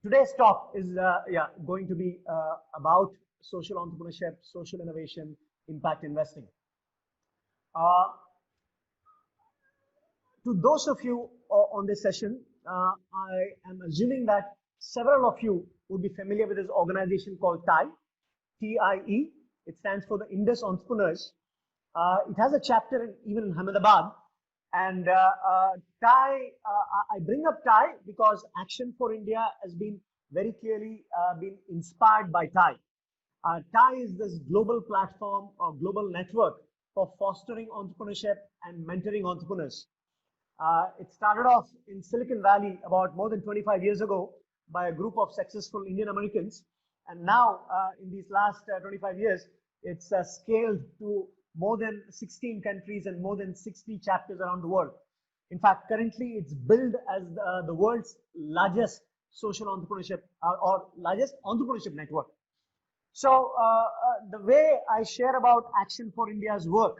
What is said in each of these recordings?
Today's talk is going to be about social entrepreneurship, social innovation, impact investing. To those of you on this session, I am assuming that several of you would be familiar with this organization called TIE, T-I-E. It stands for the Indus Entrepreneurs. It has a chapter even in Ahmedabad. And TIE, I bring up TIE because Action for India has been very clearly been inspired by TIE. TIE is this global platform or global network for fostering entrepreneurship and mentoring entrepreneurs. It started off in Silicon Valley about more than 25 years ago by a group of successful Indian Americans. And now in these last 25 years, it's scaled to more than 16 countries and more than 60 chapters around the world. In fact, currently it's billed as the world's largest social entrepreneurship or largest entrepreneurship network. So the way I share about Action for India's work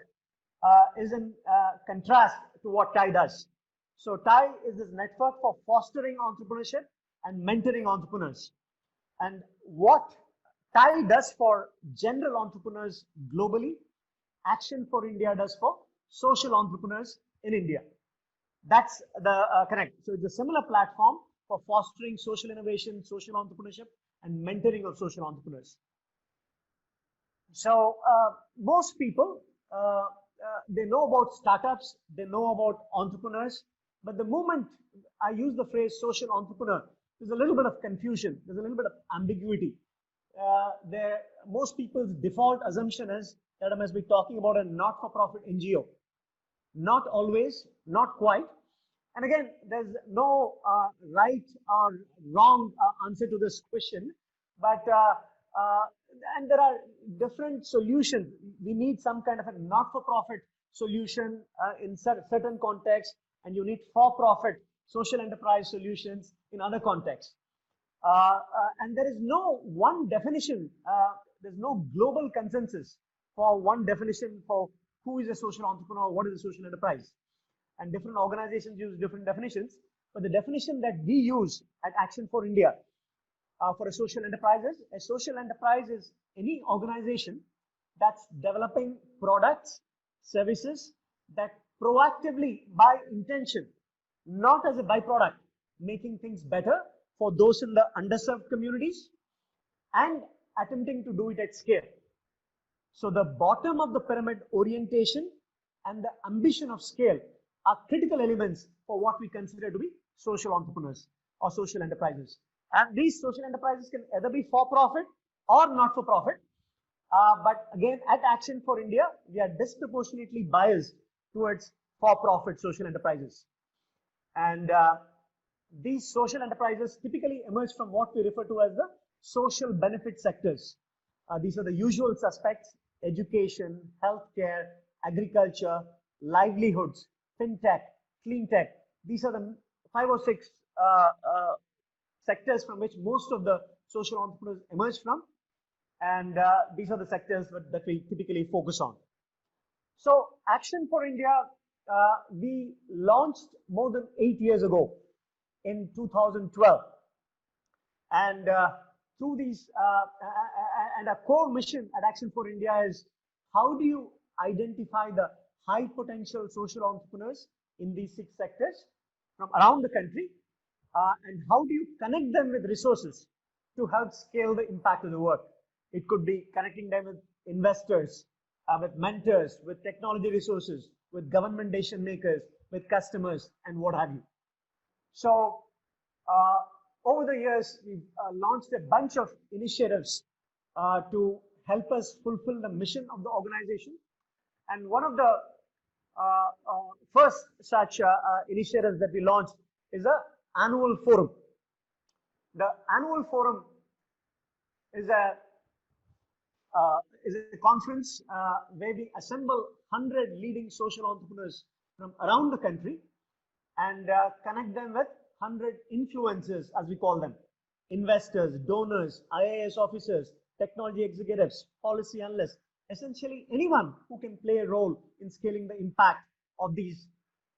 is in contrast to what TIE does. So TIE is this network for fostering entrepreneurship and mentoring entrepreneurs. And what TIE does for general entrepreneurs globally, Action for India does for social entrepreneurs in India. That's the connect. So it's a similar platform for fostering social innovation, social entrepreneurship, and mentoring of social entrepreneurs. So most people, they know about startups, they know about entrepreneurs, but the moment I use the phrase social entrepreneur, there's a little bit of confusion, there's a little bit of ambiguity. Most people's default assumption is that I must be talking about a not-for-profit NGO. Not always, not quite. And again, there's no right or wrong answer to this question, but and there are different solutions. We need some kind of a not-for-profit solution in certain contexts, and you need for-profit social enterprise solutions in other contexts. And there is no one definition, there's no global consensus for one definition for who is a social entrepreneur, what is a social enterprise. And different organizations use different definitions, but the definition that we use at Action for India for a social enterprise is any organization that's developing products, services that proactively, by intention, not as a byproduct, making things better for those in the underserved communities and attempting to do it at scale. So the bottom of the pyramid orientation and the ambition of scale are critical elements for what we consider to be social entrepreneurs or social enterprises. And these social enterprises can either be for-profit or not-for-profit. But again, at Action for India, we are disproportionately biased towards for-profit social enterprises. And these social enterprises typically emerge from what we refer to as the social benefit sectors. These are the usual suspects: education, healthcare, agriculture, livelihoods, fintech, clean tech. These are the 5 or 6 sectors from which most of the social entrepreneurs emerge from. And these are the sectors that we typically focus on. So Action for India, we launched more than 8 years ago in 2012. And through these, and our core mission at Action for India is how do you identify the high potential social entrepreneurs in these 6 sectors from around the country, and how do you connect them with resources to help scale the impact of the work. It could be connecting them with investors, with mentors, with technology resources, with government decision makers, with customers, and what have you. So over the years, we've launched a bunch of initiatives to help us fulfill the mission of the organization. And one of the first such initiatives that we launched is an annual forum. The annual forum is a conference where we assemble 100 leading social entrepreneurs from around the country and connect them with 100 influencers, as we call them: investors, donors, IAS officers, technology executives, policy analysts, essentially anyone who can play a role in scaling the impact of these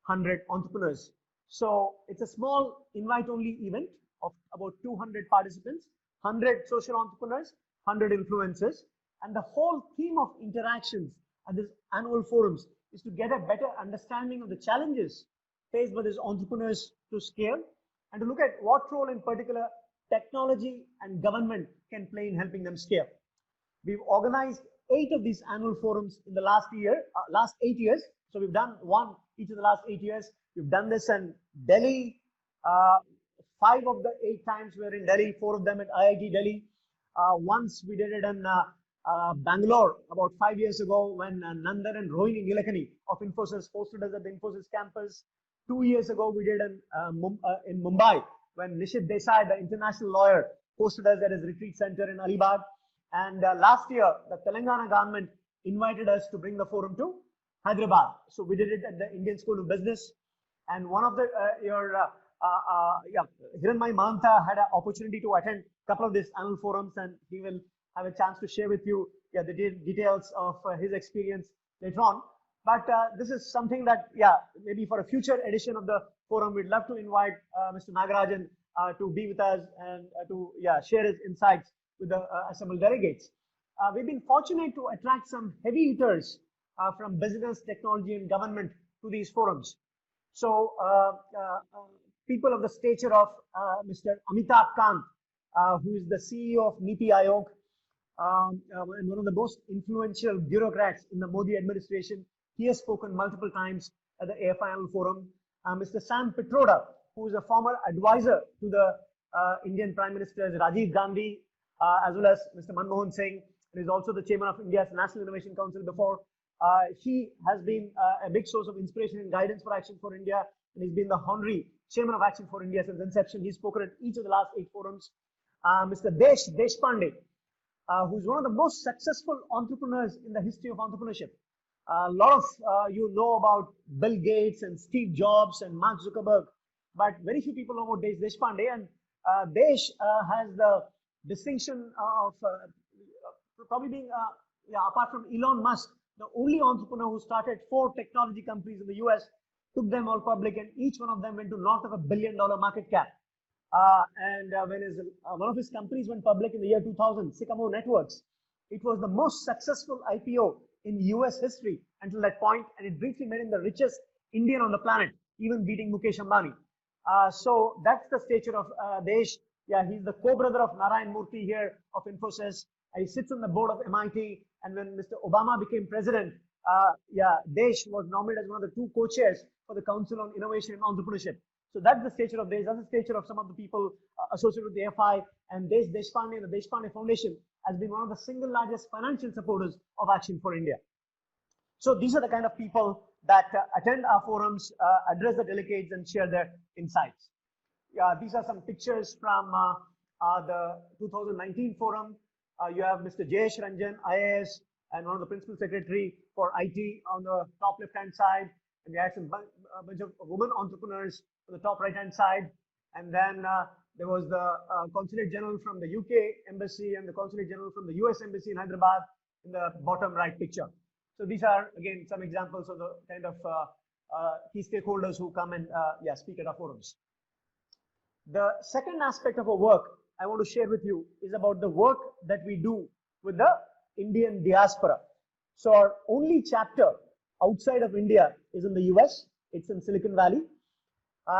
100 entrepreneurs. So it's a small invite-only event of about 200 participants, 100 social entrepreneurs, 100 influencers, and the whole theme of interactions at this annual forums is to get a better understanding of the challenges faced by these entrepreneurs to scale, and to look at what role in particular technology and government can play in helping them scale. We've organized 8 of these annual forums in the last 8 years. So we've done one each of the last 8 years. We've done this in Delhi. 5 of the 8 times we were in Delhi, 4 of them at IIT Delhi. Once we did it in Bangalore about 5 years ago when Nandan and Rohini Nilekani of Infosys hosted us at the Infosys campus. 2 years ago we did in Mumbai when Nishit Desai, the international lawyer, hosted us at his retreat center in Alibag. And last year, the Telangana government invited us to bring the forum to Hyderabad. So we did it at the Indian School of Business. And one of the, Hiranmay Mahanta had an opportunity to attend a couple of these annual forums, and he will have a chance to share with you the details of his experience later on. But this is something that, maybe for a future edition of the forum, we'd love to invite Mr. Nagarajan to be with us and to share his insights with the assembled delegates. We've been fortunate to attract some heavy hitters from business, technology, and government to these forums. So people of the stature of Mr. Amitabh Kant, who is the CEO of Niti Aayog, and one of the most influential bureaucrats in the Modi administration. He has spoken multiple times at the AFI Annual Forum. Mr. Sam Pitroda, who is a former advisor to the Indian Prime Minister Rajiv Gandhi, as well as Mr. Manmohan Singh, and is also the chairman of India's National Innovation Council before. He has been a big source of inspiration and guidance for Action for India, and he's been the honorary chairman of Action for India since inception. He's spoken at each of the last 8 forums. Mr. Deshpande, who's one of the most successful entrepreneurs in the history of entrepreneurship. A lot of you know about Bill Gates and Steve Jobs and Mark Zuckerberg, but very few people know about Deshpande. And Desh has the distinction of probably being, apart from Elon Musk, the only entrepreneur who started 4 technology companies in the US, took them all public, and each one of them went to north of $1 billion market cap. When one of his companies went public in the year 2000, Sycamore Networks, it was the most successful IPO in US history until that point, and it briefly made him the richest Indian on the planet, even beating Mukesh Ambani. So that's the stature of Desh. He's the co-brother of Narayan Murthy here of Infosys. He sits on the board of MIT, and when Mr. Obama became president, Desh was nominated as one of the 2 co-chairs for the Council on Innovation and Entrepreneurship. So that's the stature of Desh. That's the stature of some of the people associated with the AFI, and Deshpande and the Deshpande Foundation has been one of the single largest financial supporters of Action for India. So these are the kind of people that attend our forums, address the delegates, and share their insights. These are some pictures from the 2019 forum. You have Mr. Jayesh Ranjan, IAS, and one of the principal secretary for IT on the top left-hand side. And we had some bunch of women entrepreneurs on the top right-hand side. And then there was the Consulate General from the UK Embassy and the Consulate General from the US Embassy in Hyderabad in the bottom right picture. So these are, again, some examples of the kind of key stakeholders who come and speak at our forums. The second aspect of our work I want to share with you is about the work that we do with the Indian diaspora. So our only chapter outside of India is in the US. It's in Silicon Valley.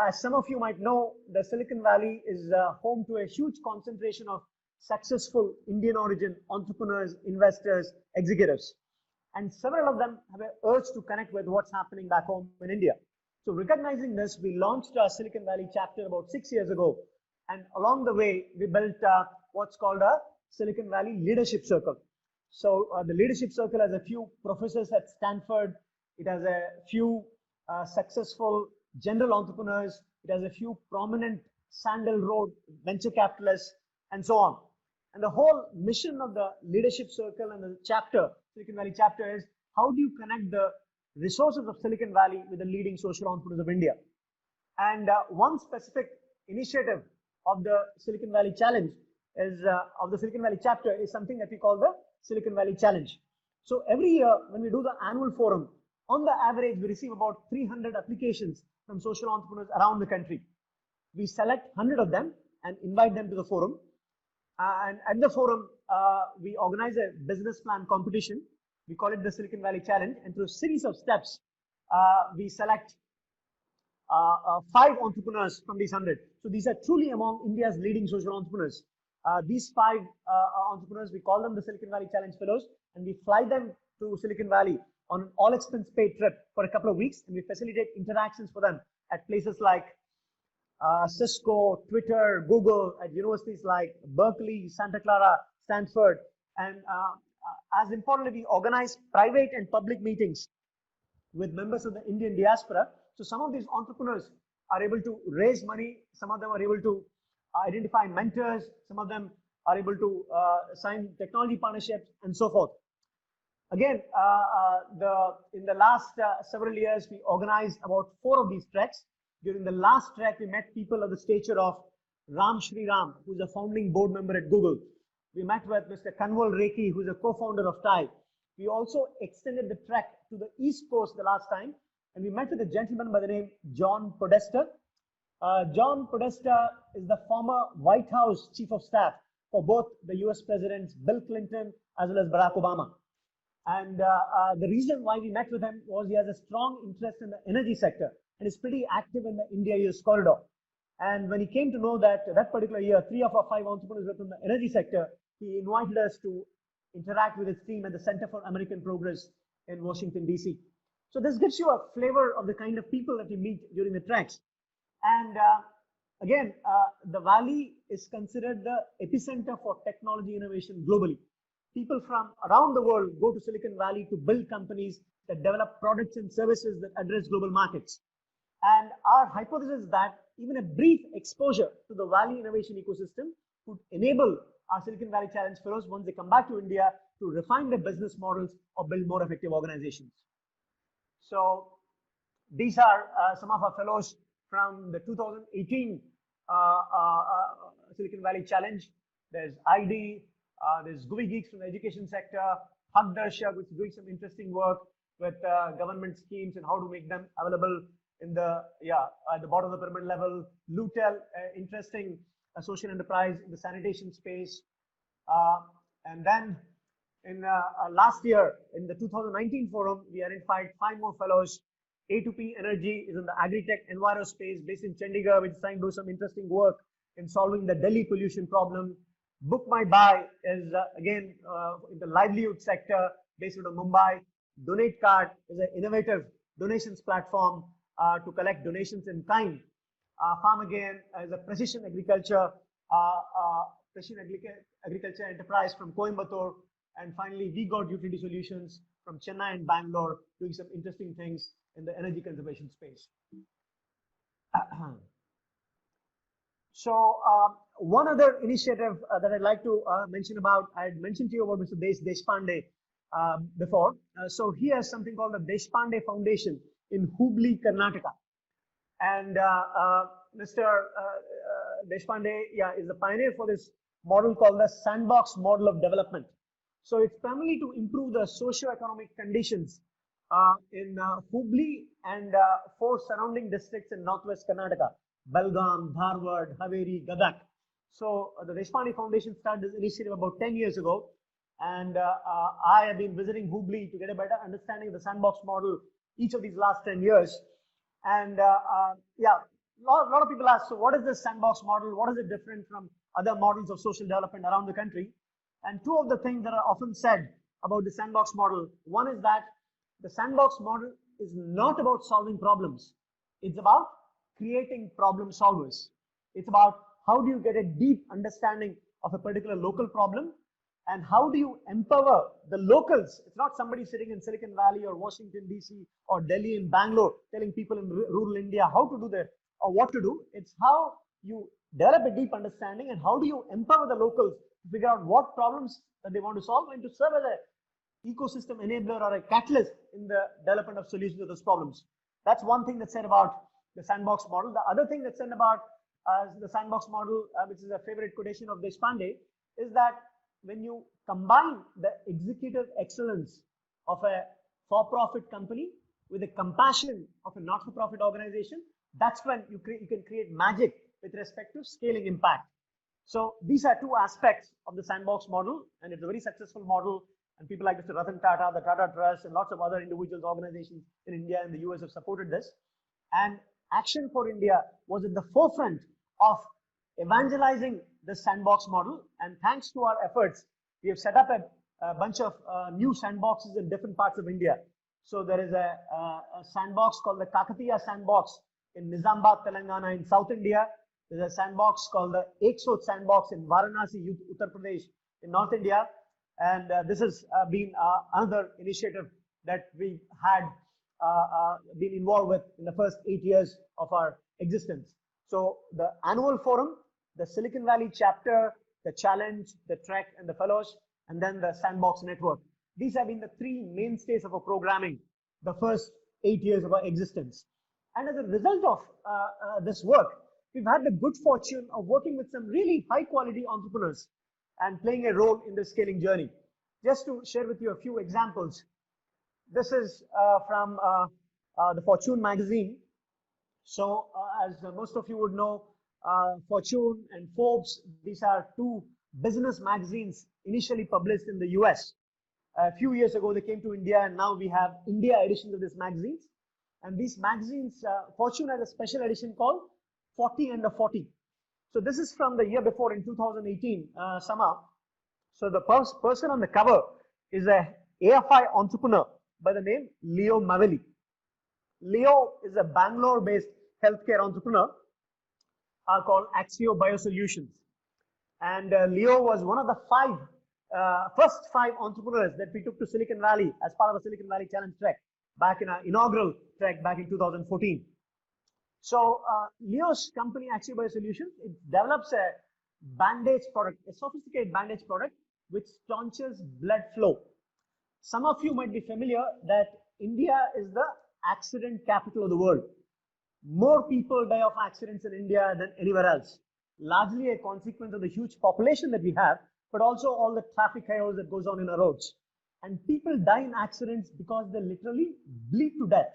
As some of you might know, the Silicon Valley is home to a huge concentration of successful Indian origin entrepreneurs, investors, executives. And several of them have an urge to connect with what's happening back home in India. So recognizing this, we launched our Silicon Valley chapter about 6 years ago. And along the way, we built what's called a Silicon Valley Leadership Circle. So the Leadership Circle has a few professors at Stanford. It has a few successful general entrepreneurs. It has a few prominent Sandal Road venture capitalists, and so on. And the whole mission of the Leadership Circle and the chapter, Silicon Valley chapter, is how do you connect the resources of Silicon Valley with the leading social entrepreneurs of India? And one specific initiative of the Silicon Valley Challenge is of the Silicon Valley chapter is something that we call the Silicon Valley Challenge. So every year when we do the annual forum, on the average we receive about 300 applications from social entrepreneurs around the country. We select 100 of them and invite them to the forum. And at the forum, we organize a business plan competition. We call it the Silicon Valley Challenge. And through a series of steps, we select 5 entrepreneurs from these 100. So these are truly among India's leading social entrepreneurs. These 5 entrepreneurs, we call them the Silicon Valley Challenge Fellows, and we fly them to Silicon Valley on an all-expense paid trip for a couple of weeks, and we facilitate interactions for them at places like Cisco, Twitter, Google, at universities like Berkeley, Santa Clara, Stanford, and as importantly, we organize private and public meetings with members of the Indian diaspora. So some of these entrepreneurs are able to raise money, some of them are able to identify mentors, some of them are able to sign technology partnerships, and so forth. Again, in the last several years, we organized about 4 of these treks. During the last trek, we met people of the stature of Ram Shriram, who's a founding board member at Google. We met with Mr. Kanwal Rekhi, who's a co-founder of TIE. We also extended the trek to the East Coast the last time, and we met with a gentleman by the name John Podesta. John Podesta is the former White House Chief of Staff for both the US Presidents Bill Clinton as well as Barack Obama. And the reason why we met with him was he has a strong interest in the energy sector and is pretty active in the India-US corridor. And when he came to know that that particular year, 3 of our 5 entrepreneurs were from the energy sector, he invited us to interact with his team at the Center for American Progress in Washington, D.C. So this gives you a flavor of the kind of people that you meet during the treks. And again, the Valley is considered the epicenter for technology innovation globally. People from around the world go to Silicon Valley to build companies that develop products and services that address global markets. And our hypothesis is that even a brief exposure to the Valley innovation ecosystem would enable our Silicon Valley Challenge Fellows, once they come back to India, to refine their business models or build more effective organizations. So these are some of our fellows from the 2018 Silicon Valley Challenge. There's ID, there's GUI Geeks from the education sector, Haq Darshak, which is doing some interesting work with government schemes and how to make them available in the at the bottom of the pyramid level. Lutel, interesting social enterprise in the sanitation space. And then in last year, in the 2019 forum, we identified 5 more fellows. A2P Energy is in the agri-tech enviro space based in Chandigarh, which is trying to do some interesting work in solving the Delhi pollution problem. Book My Buy is again in the livelihood sector based out of Mumbai. Donate Card is an innovative donations platform to collect donations in kind. Farm Again is a precision agriculture enterprise from Coimbatore. And finally, We Got Utility Solutions from Chennai and Bangalore, doing some interesting things in the energy conservation space. So one other initiative that I'd like to mention about, I had mentioned to you about Mr. Deshpande before. So he has something called the Deshpande Foundation in Hubli, Karnataka. And Mr. Deshpande is the pioneer for this model called the sandbox model of development. So it's primarily to improve the socio-economic conditions in Hubli and 4 surrounding districts in northwest Karnataka: Belgaum, Dharwad, Haveri, Gadak. So the Deshpande Foundation started this initiative about 10 years ago. And I have been visiting Hubli to get a better understanding of the sandbox model each of these last 10 years. And a lot of people ask, so what is this sandbox model? What is it different from other models of social development around the country? And 2 of the things that are often said about the sandbox model, one is that the sandbox model is not about solving problems. It's about creating problem solvers. It's about how do you get a deep understanding of a particular local problem, and how do you empower the locals. It's not somebody sitting in Silicon Valley or Washington, D.C. or Delhi and Bangalore telling people in rural India how to do that or what to do. It's how you develop a deep understanding and how do you empower the locals to figure out what problems that they want to solve and to serve as an ecosystem enabler or a catalyst in the development of solutions to those problems. That's one thing that's said about the sandbox model. The other thing that's said about the sandbox model, which is a favorite quotation of Deshpande, is that when you combine the executive excellence of a for-profit company with the compassion of a not-for-profit organization, that's when you can create magic with respect to scaling impact. So these are two aspects of the sandbox model, and it's a very successful model. And people like Mr. Ratan Tata, the Tata Trust, and lots of other individuals, organizations in India and the US have supported this. And Action for India was at the forefront of evangelizing the sandbox model. And thanks to our efforts, we have set up a bunch of new sandboxes in different parts of India. So there is a sandbox called the Kakatiya Sandbox in Nizamabad, Telangana in South India. There's a sandbox called the Eksot Sandbox in Varanasi, Uttar Pradesh in North India. And this has been another initiative that we had been involved with in the first 8 years of our existence. So the annual forum, the Silicon Valley chapter, the challenge, the trek, and the fellows, and then the sandbox network. These have been the three mainstays of our programming the first 8 years of our existence. And as a result of this work, we've had the good fortune of working with some really high quality entrepreneurs and playing a role in the scaling journey. Just to share with you a few examples. This is from the Fortune magazine. So as most of you would know, Fortune and Forbes, these are two business magazines initially published in the US. A few years ago, they came to India, and now we have India editions of these magazines. And these magazines, Fortune has a special edition called 40 Under 40. So this is from the year before, in 2018 summer. So the person on the cover is a AFI entrepreneur by the name Leo Mavelli. Leo is a Bangalore-based healthcare entrepreneur called Axio Biosolutions. And Leo was one of the first five entrepreneurs that we took to Silicon Valley as part of the Silicon Valley Challenge Trek back in our inaugural trek back in 2014. So Leo's company, Axio Biosolutions, it develops a bandage product, a sophisticated bandage product which staunches blood flow. Some of you might be familiar that India is the accident capital of the world. More people die of accidents in India than anywhere else, largely a consequence of the huge population that we have, but also all the traffic chaos that goes on in our roads. And people die in accidents because they literally bleed to death.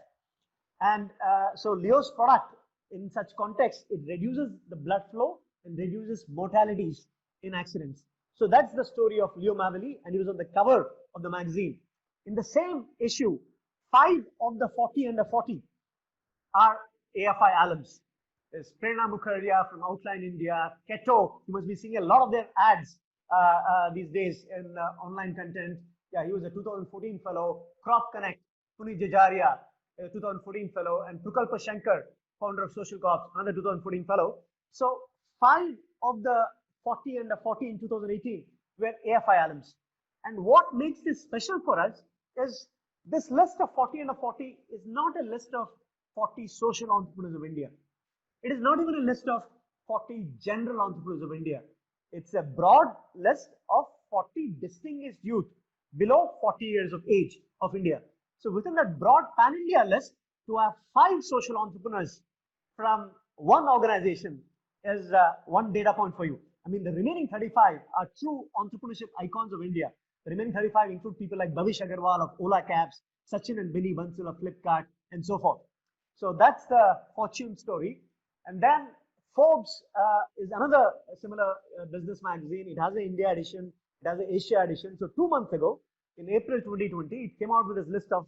And so Leo's product, in such context, it reduces the blood flow and reduces mortalities in accidents. So that's the story of Leo Mavelli, and he was on the cover of the magazine. In the same issue, 5 of the 40 Under 40 are AFI alums. There's Prerna Mukherjee from Outline India, Keto. You must be seeing a lot of their ads these days in online content. Yeah, he was a 2014 fellow. Crop Connect, Puneet Jajaria, a 2014 fellow, and Prakalpa Shankar, founder of Social Corps, another 2014 fellow. So 5 of the 40 Under 40 in 2018 were AFI alums. And what makes this special for us is this list of 40 Under 40 is not a list of 40 social entrepreneurs of India. It is not even a list of 40 general entrepreneurs of India. It's a broad list of 40 distinguished youth below 40 years of age of India. So within that broad pan-India list, to have 5 social entrepreneurs from one organization is one data point for you. I mean, the remaining 35 are true entrepreneurship icons of India. The remaining 35 include people like Bhavish Agarwal of Ola Cabs, Sachin and Billy Bansal of Flipkart, and so forth. So that's the Fortune story. And then Forbes is another similar business magazine. It has an India edition, it has an Asia edition. So 2 months ago, in April 2020, it came out with this list of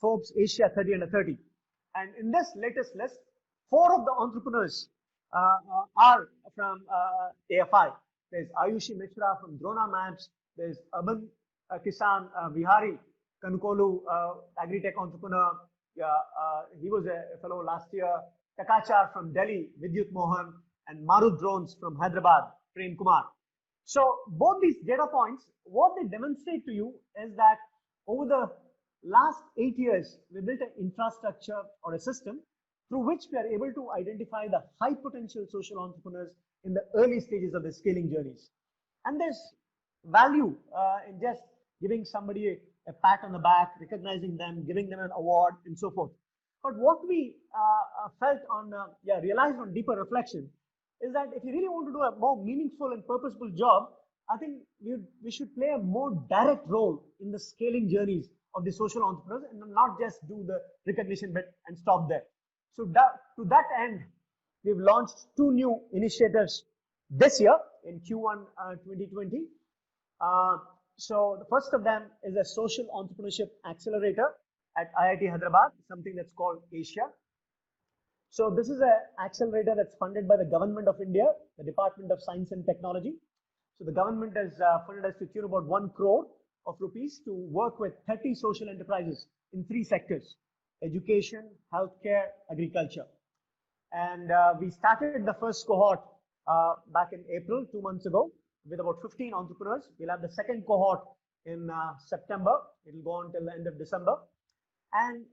Forbes Asia 30 Under 30. And in this latest list, 4 of the entrepreneurs are from AFI. There's Ayushi Mishra from Drona Maps. There's Urban Kisan Vihari Kanukolu, agri-tech entrepreneur. He was a fellow last year. Takachar from Delhi, Vidyut Mohan, and Marut Drones from Hyderabad, Prem Kumar. So both these data points, what they demonstrate to you is that over the last 8 years, we built an infrastructure or a system through which we are able to identify the high potential social entrepreneurs in the early stages of the scaling journeys. And there's value in just giving somebody a pat on the back, recognizing them, giving them an award, and so forth. But what we felt on, realized on deeper reflection is that if you really want to do a more meaningful and purposeful job, I think we should play a more direct role in the scaling journeys of the social entrepreneurs and not just do the recognition bit and stop there. To that end, we've launched two new initiatives this year in Q1 2020. So the first of them is a social entrepreneurship accelerator at IIT Hyderabad, something that's called Asia. So this is an accelerator that's funded by the Government of India, the Department of Science and Technology. So the government has funded us to tune about 1 crore of rupees to work with 30 social enterprises in 3 sectors: education, healthcare, agriculture. And we started the first cohort back in April, 2 months ago, with about 15 entrepreneurs. We'll have the second cohort in September. It'll go on till the end of December. And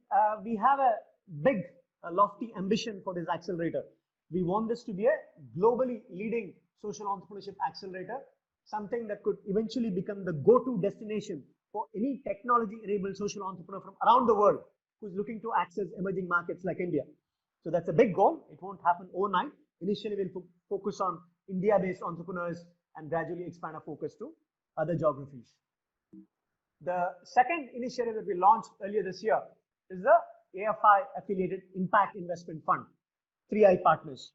we have a big, lofty ambition for this accelerator. We want this to be a globally leading social entrepreneurship accelerator, something that could eventually become the go-to destination for any technology-enabled social entrepreneur from around the world who's looking to access emerging markets like India. So that's a big goal. It won't happen overnight. Initially, we'll focus on India-based entrepreneurs and gradually expand our focus to other geographies. The second initiative that we launched earlier this year is the AFI affiliated Impact Investment Fund, 3i Partners.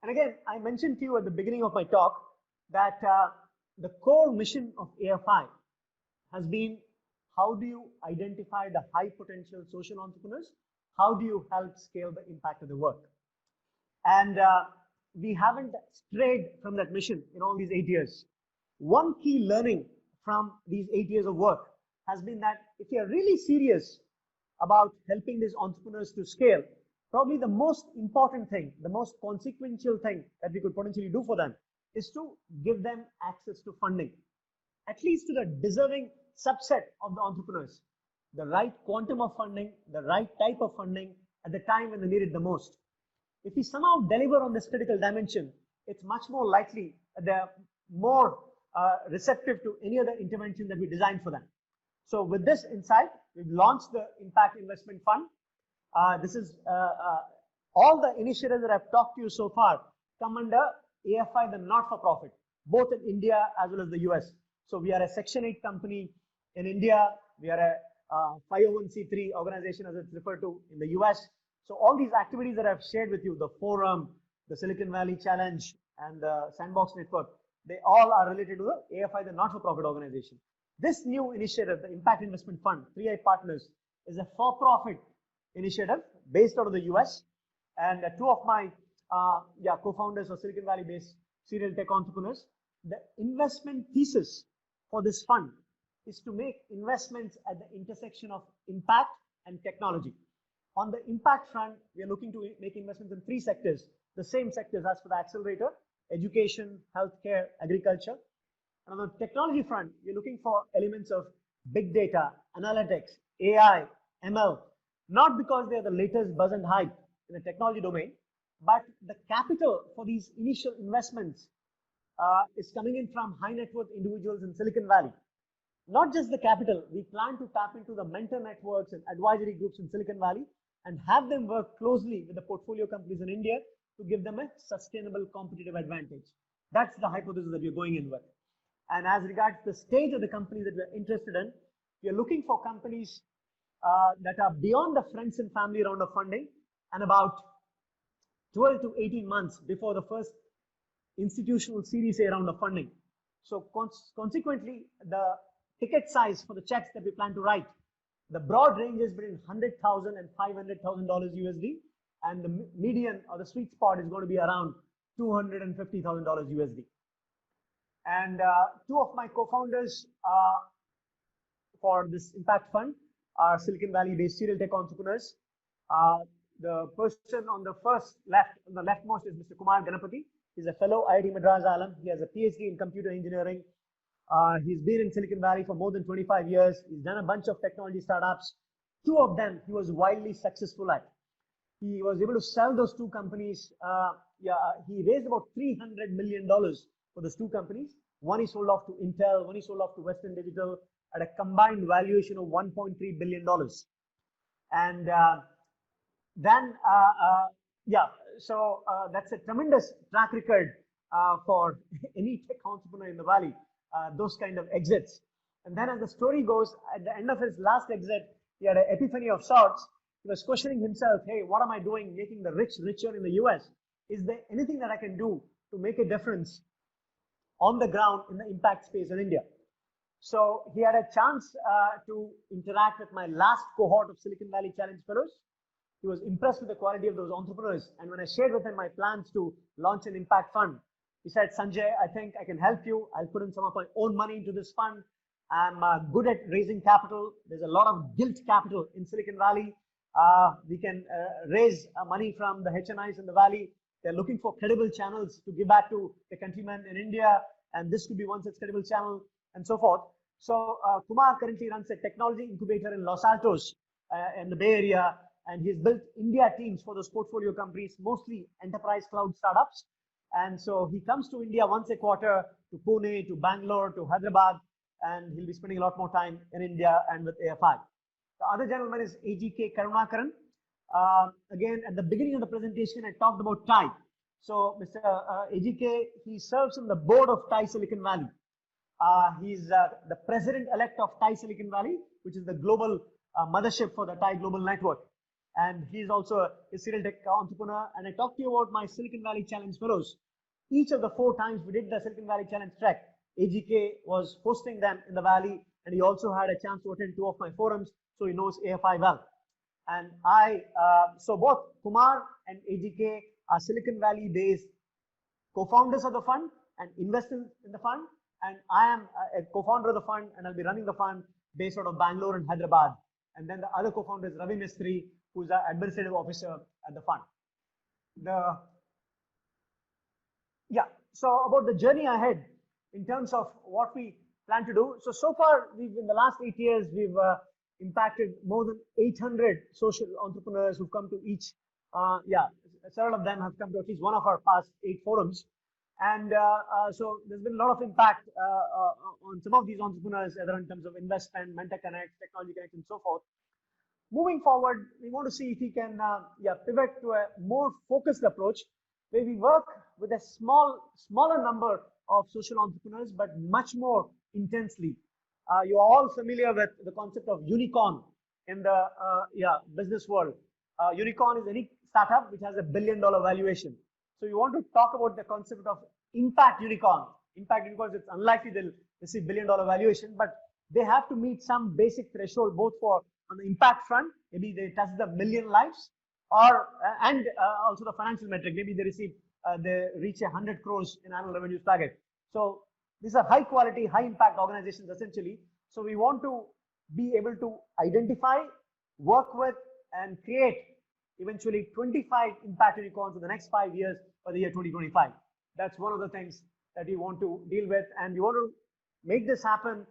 And again, I mentioned to you at the beginning of my talk that the core mission of AFI has been, how do you identify the high potential social entrepreneurs? How do you help scale the impact of the work? And we haven't strayed from that mission in all these 8 years. One key learning from these 8 years of work has been that if you're really serious about helping these entrepreneurs to scale, probably the most important thing, the most consequential thing that we could potentially do for them is to give them access to funding, at least to the deserving subset of the entrepreneurs. The right quantum of funding, the right type of funding at the time when they need it the most. If we somehow deliver on this critical dimension, it's much more likely that they're more receptive to any other intervention that we designed for them. So with this insight, we've launched the Impact Investment Fund. This is all the initiatives that I've talked to you so far come under AFI, the not-for-profit, both in India as well as the US. So we are a Section 8 company in India. We are a 501c3 organization, as it's referred to, in the US. So all these activities that I've shared with you, the forum, the Silicon Valley Challenge, and the Sandbox Network, they all are related to the AFI, the not-for-profit organization. This new initiative, the Impact Investment Fund, 3i Partners, is a for-profit initiative based out of the US. And two of my co-founders are Silicon Valley-based serial tech entrepreneurs. The investment thesis for this fund is to make investments at the intersection of impact and technology. On the impact front, we are looking to make investments in 3 sectors, the same sectors as for the accelerator: education, healthcare, agriculture. And on the technology front, we're looking for elements of big data, analytics, AI, ML, not because they're the latest buzz and hype in the technology domain, but the capital for these initial investments is coming in from high net worth individuals in Silicon Valley. Not just the capital, we plan to tap into the mentor networks and advisory groups in Silicon Valley and have them work closely with the portfolio companies in India to give them a sustainable competitive advantage. That's the hypothesis that we're going in with. And as regards the stage of the companies that we're interested in, we're looking for companies that are beyond the friends and family round of funding and about 12 to 18 months before the first institutional Series A round of funding. So consequently, the ticket size for the checks that we plan to write, the broad range is between $100,000 and $500,000 USD, and the median or the sweet spot is going to be around $250,000 USD. And two of my co-founders for this impact fund are Silicon Valley-based serial tech entrepreneurs. The person on the leftmost is Mr. Kumar Ganapati. He's a fellow IIT Madras alum. He has a PhD in computer engineering. He's been in Silicon Valley for more than 25 years. He's done a bunch of technology startups. 2 of them he was wildly successful at. He was able to sell those 2 companies. He raised about $300 million for those 2 companies. One he sold off to Intel, one he sold off to Western Digital at a combined valuation of $1.3 billion. And so that's a tremendous track record for any tech entrepreneur in the Valley, those kind of exits. And then as the story goes, at the end of his last exit, he had an epiphany of sorts. he was questioning himself, hey, what am I doing making the rich richer in the US? Is there anything that I can do to make a difference on the ground in the impact space in India? So he had a chance to interact with my last cohort of Silicon Valley Challenge Fellows. He was impressed with the quality of those entrepreneurs. And when I shared with him my plans to launch an impact fund, he said, Sanjay, I think I can help you. I'll put in some of my own money into this fund. I'm good at raising capital. There's a lot of guilt capital in Silicon Valley. We can raise money from the HNIs in the Valley. They're looking for credible channels to give back to the countrymen in India. And this could be one such credible channel and so forth. So Kumar currently runs a technology incubator in Los Altos in the Bay Area. And he's built India teams for those portfolio companies, mostly enterprise cloud startups. And so he comes to India once a quarter, to Pune, to Bangalore, to Hyderabad, and he'll be spending a lot more time in India and with AFI. The other gentleman is AGK Karunakaran. Again, at the beginning of the presentation, I talked about TIE. So Mr. AGK, he serves on the board of TIE Silicon Valley. He's the president-elect of TIE Silicon Valley, which is the global mothership for the TIE Global Network. And he's also a serial tech entrepreneur. And I talked to you about my Silicon Valley Challenge Fellows. Each of the 4 times we did the Silicon Valley Challenge trek, AGK was hosting them in the Valley. And he also had a chance to attend 2 of my forums. So he knows AFI well. And so both Kumar and AGK are Silicon Valley based co-founders of the fund and investors in the fund. And I am a co-founder of the fund, and I'll be running the fund based out of Bangalore and Hyderabad. And then the other co-founder is Ravi Mistry, who's the administrative officer at the fund. So about the journey ahead in terms of what we plan to do. So far, in the last 8 years, we've impacted more than 800 social entrepreneurs who've come to each. Several of them have come to at least one of our past 8 forums. And so there's been a lot of impact on some of these entrepreneurs, either in terms of investment, mentor connect, technology connect, and so forth. Moving forward, we want to see if we can pivot to a more focused approach where we work with a smaller number of social entrepreneurs, but much more intensely. You are all familiar with the concept of unicorn in the business world. Unicorn is any startup which has $1 billion valuation. So you want to talk about the concept of impact unicorn. Impact unicorns, it's unlikely they'll receive $1 billion valuation, but they have to meet some basic threshold, both for on the impact front, maybe they touch the 1 million lives, or and also the financial metric, maybe they reach 100 crores in annual revenue target. So these are high quality, high impact organizations essentially. So we want to be able to identify, work with, and create eventually 25 impact unicorns in the next 5 years for the year 2025. That's one of the things that we want to deal with, and we want to make this happen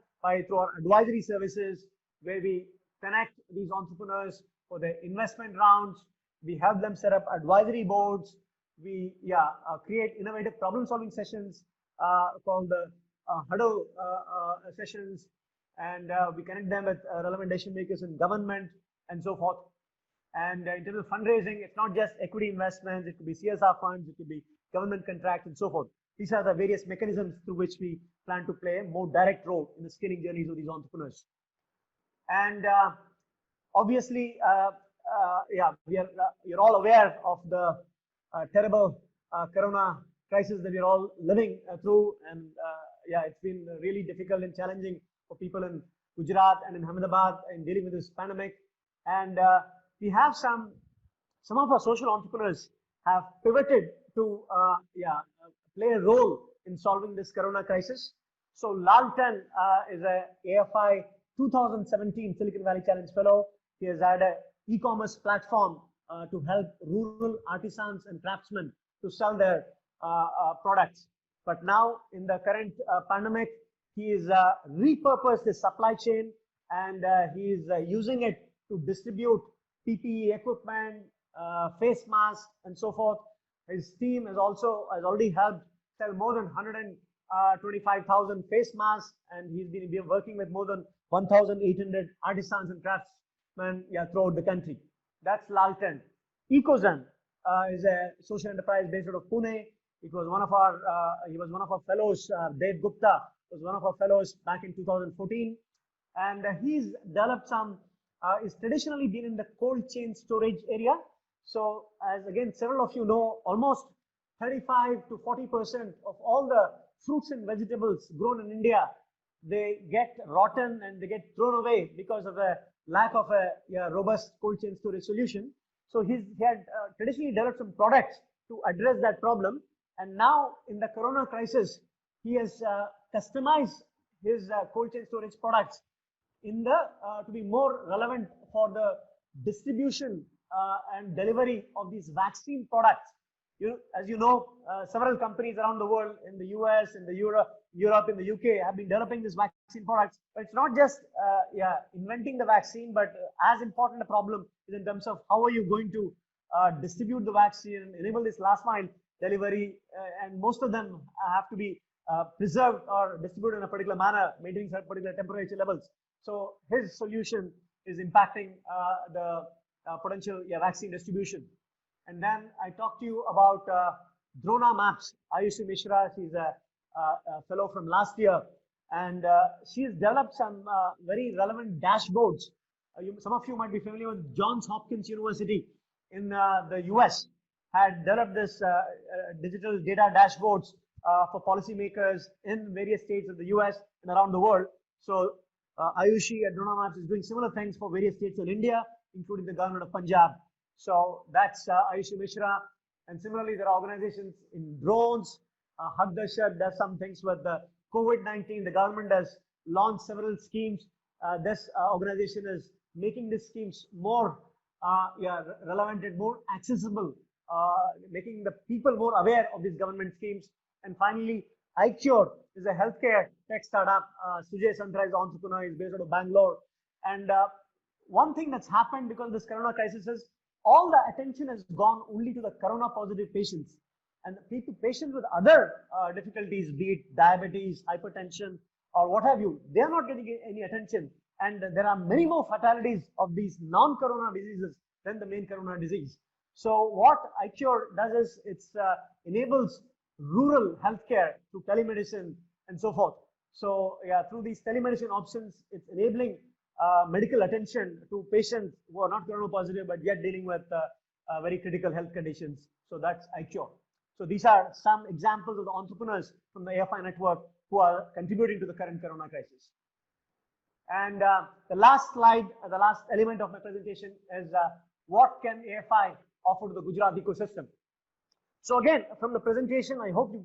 through our advisory services, where we connect these entrepreneurs for their investment rounds. We help them set up advisory boards. We create innovative problem-solving sessions called the huddle sessions, and we connect them with relevant decision makers in government and so forth. And in terms of fundraising, it's not just equity investments. It could be CSR funds. It could be government contracts and so forth. These are the various mechanisms through which we plan to play a more direct role in the scaling journeys of these entrepreneurs. And obviously, you're all aware of the terrible corona crisis that we're all living through. And it's been really difficult and challenging for people in Gujarat and in Ahmedabad in dealing with this pandemic. And we have some of our social entrepreneurs have pivoted to play a role in solving this corona crisis. So Lalton is a AFI 2017 Silicon Valley Challenge Fellow. He has had an e-commerce platform to help rural artisans and craftsmen to sell their products. But now in the current pandemic, he is repurposed his supply chain, and he is using it to distribute PPE equipment, face masks, and so forth. His team has already helped sell more than 125,000 face masks, and he's been working with more than 1,800 artisans and craftsmen throughout the country. That's Lalton. Ecosystem is a social enterprise based out of Pune. It was one of our he was one of our fellows. Dev Gupta was one of our fellows back in 2014, and he's developed some is traditionally been in the cold chain storage area. So as again, several of you know, almost 35 to 40% of all the fruits and vegetables grown in India, they get rotten and they get thrown away because of a lack of a robust cold chain storage solution. So he had traditionally developed some products to address that problem. And now in the Corona crisis, he has customized his cold chain storage products in the to be more relevant for the distribution and delivery of these vaccine products. As you know, several companies around the world, in the US, in the Europe, in the UK, have been developing these vaccine products. But it's not just inventing the vaccine, but as important a problem is in terms of how are you going to distribute the vaccine and enable this last mile delivery, and most of them have to be preserved or distributed in a particular manner, maintaining particular temperature levels. So his solution is impacting the potential vaccine distribution. And then I talked to you about Drona Maps. Ayushi Mishra, she's a fellow from last year, and she's developed some very relevant dashboards. Some of you might be familiar with Johns Hopkins University in the US, had developed this digital data dashboards for policymakers in various states of the US and around the world. So Ayushi at Drona Maps is doing similar things for various states in India, including the government of Punjab. So that's Ayushi Mishra. And similarly, there are organizations in drones. Hagdashar does some things with the COVID-19. The government has launched several schemes. This organization is making these schemes more relevant and more accessible, making the people more aware of these government schemes. And finally, iCure is a healthcare tech startup. Sujay Santra is an entrepreneur. He's based out of Bangalore. And one thing that's happened because of this Corona crisis is all the attention has gone only to the Corona positive patients. And patients with other difficulties, be it diabetes, hypertension, or what have you, they are not getting any attention. And there are many more fatalities of these non-Corona diseases than the main Corona disease. So what iCure does is it enables rural healthcare through telemedicine and so forth. So through these telemedicine options, it's enabling medical attention to patients who are not Corona positive, but yet dealing with very critical health conditions. So that's iCure. So these are some examples of the entrepreneurs from the AFI network who are contributing to the current Corona crisis. And the last slide, the last element of my presentation is what can AFI offer to the Gujarat ecosystem. So again, from the presentation, I hope you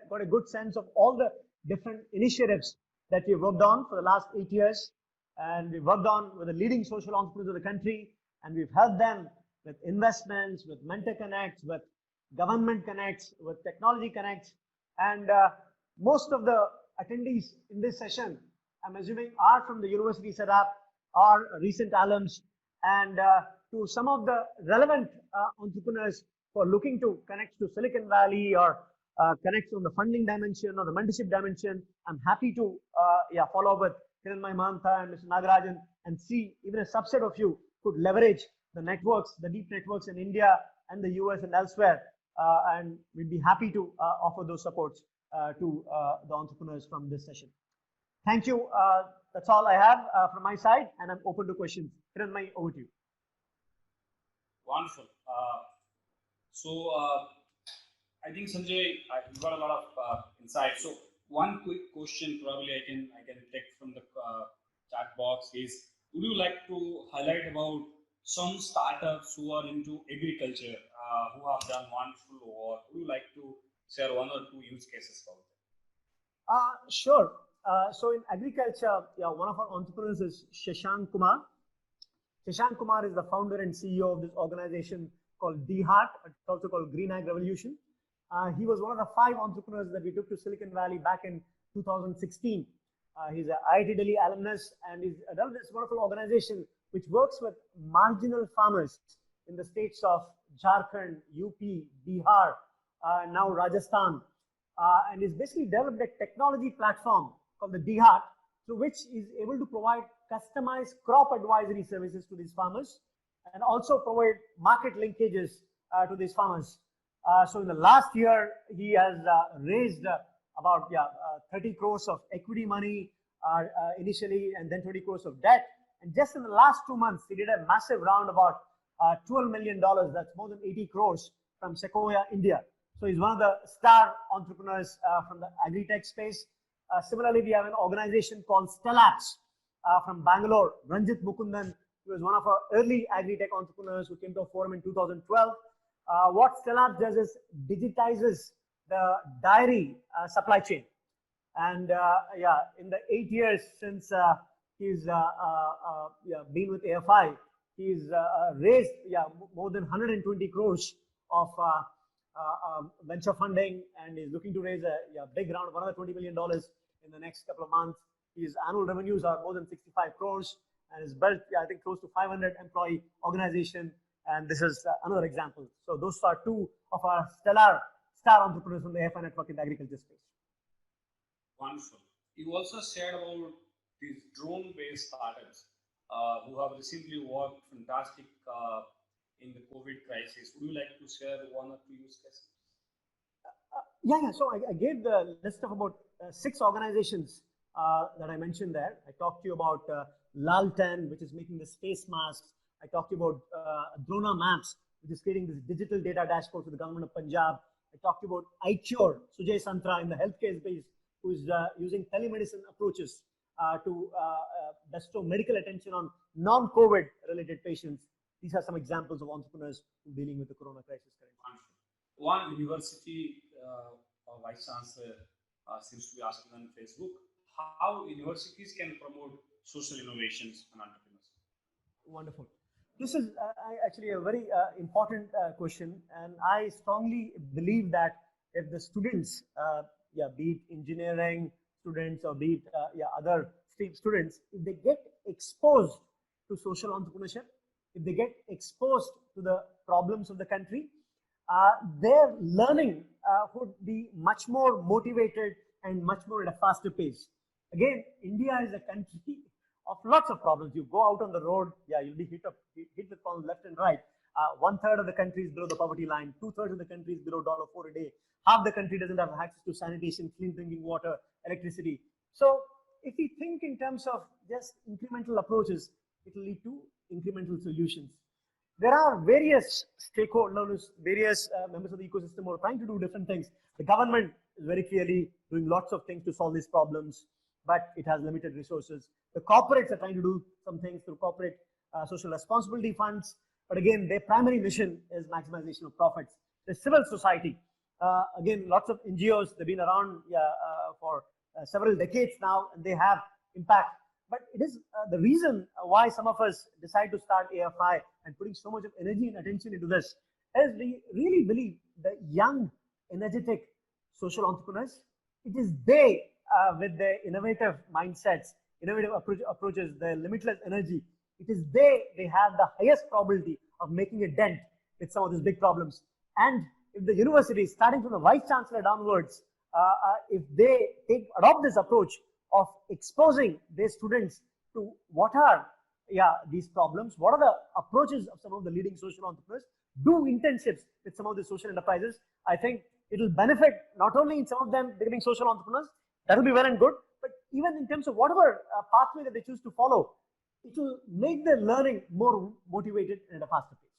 got a good sense of all the different initiatives that we've worked on for the last 8 years. And we've worked on with the leading social entrepreneurs of the country, and we've helped them with investments, with mentor connects, with government connects, with technology connects. And most of the attendees in this session, I'm assuming, are from the university setup, are recent alums, and to some of the relevant entrepreneurs who are looking to connect to Silicon Valley or connect on the funding dimension or the mentorship dimension, I'm happy to follow up with Hiranmay Mahanta and Mr. Nagarajan and see even a subset of you could leverage the networks, the deep networks in India and the US and elsewhere. And we'd be happy to offer those supports to the entrepreneurs from this session. Thank you. That's all I have from my side, and I'm open to questions. Hiranmay, over to you. Wonderful. I think Sanjay, you got a lot of insight. So one quick question, probably I can take from the chat box is: would you like to highlight about some startups who are into agriculture, who have done wonderful work? Would you like to share one or two use cases about them? Sure. So in agriculture, one of our entrepreneurs is Shashank Kumar. Shashank Kumar is the founder and CEO of this organization called DHeart. It's also called Green Ag Revolution. He was one of the 5 entrepreneurs that we took to Silicon Valley back in 2016. He's an IIT Delhi alumnus, and he's developed this wonderful organization which works with marginal farmers in the states of Jharkhand, UP, Bihar, now Rajasthan. And he's basically developed a technology platform called the DHeart, through which he's able to provide customized crop advisory services to these farmers and also provide market linkages to these farmers. So in the last year, he has raised about 30 crores of equity money initially, and then 20 crores of debt. And just in the last 2 months, he did a massive round about $12 million. That's more than 80 crores from Sequoia, India. So he's one of the star entrepreneurs from the agri-tech space. Similarly, we have an organization called Stellabs from Bangalore. Ranjit Mukundan, who was one of our early agri-tech entrepreneurs who came to a forum in 2012. What Stellabs does is digitizes the dairy supply chain. And yeah, in the 8 years since he's been with AFI, he's raised more than 120 crores of venture funding, and is looking to raise a big round of another $20 million in the next couple of months. His annual revenues are more than 65 crores and is built, I think, close to 500 employee organization. And this is another example. So those are two of our star entrepreneurs from the AFI network in the agriculture space. Wonderful. You also shared about these drone-based startups who have recently worked fantastic in the COVID crisis. Would you like to share one or two use cases? Yeah. So I gave the list of about 6 organizations that I mentioned there. I talked to you about Lal10, which is making the space masks. I talked to you about Drona Maps, which is creating this digital data dashboard for the government of Punjab. I talked to you about iCure, Sujay Santra in the healthcare space, who is using telemedicine approaches to bestow medical attention on non-COVID related patients. These are some examples of entrepreneurs dealing with the corona crisis currently. One university vice chancellor seems to be asking on Facebook how universities can promote social innovations and entrepreneurs. Wonderful. This is actually a very important question, and I strongly believe that if the students, be it engineering students or be it other stream students, if they get exposed to social entrepreneurship, if they get exposed to the problems of the country, their learning would be much more motivated and much more at a faster pace. Again, India is a country of lots of problems. You go out on the road, you'll be hit with problems left and right. 1/3 of the country is below the poverty line. 2/3 of the country is below $4 a day. Half the country doesn't have access to sanitation, clean drinking water, electricity. So if we think in terms of just incremental approaches, it will lead to incremental solutions. There are various stakeholders, various members of the ecosystem who are trying to do different things. The government is very clearly doing lots of things to solve these problems, but it has limited resources. The corporates are trying to do some things through corporate social responsibility funds, but again, their primary mission is maximization of profits. The civil society, again, lots of NGOs, they've been around for several decades now, and they have impact. But it is the reason why some of us decide to start AFI and putting so much of energy and attention into this is we really believe the young, energetic social entrepreneurs, it is they with their innovative mindsets, innovative approaches, their limitless energy, it is they have the highest probability of making a dent with some of these big problems. And if the university, starting from the vice chancellor downwards, if they adopt this approach of exposing their students to what are these problems, what are the approaches of some of the leading social entrepreneurs, do internships with some of the social enterprises, I think it will benefit not only in some of them becoming social entrepreneurs, that will be well and good, but even in terms of whatever pathway that they choose to follow, it will make their learning more motivated and at a faster pace.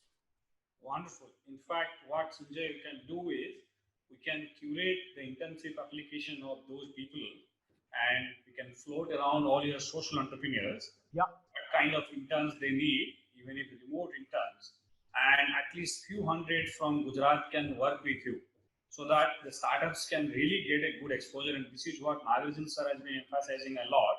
Wonderful. In fact, what Sanjay can do is we can curate the internship application of those people, and we can float around all your social entrepreneurs. What kind of interns they need, even if remote interns, and at least few hundred from Gujarat can work with you, so that the startups can really get a good exposure. And this is what Nagarjan sir has been emphasizing a lot.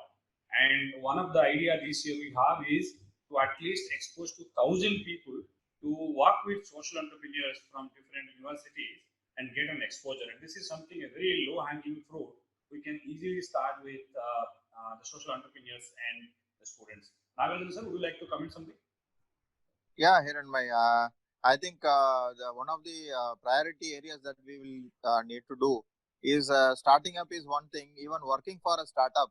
And one of the idea this year we have is to at least expose to 1,000 people to work with social entrepreneurs from different universities and get an exposure. And this is something, a very low-hanging fruit. We can easily start with the social entrepreneurs and the students. Nagarjan sir, would you like to comment something? Yeah, Hiranmay, I think one of the priority areas that we will need to do is starting up is one thing. Even working for a startup,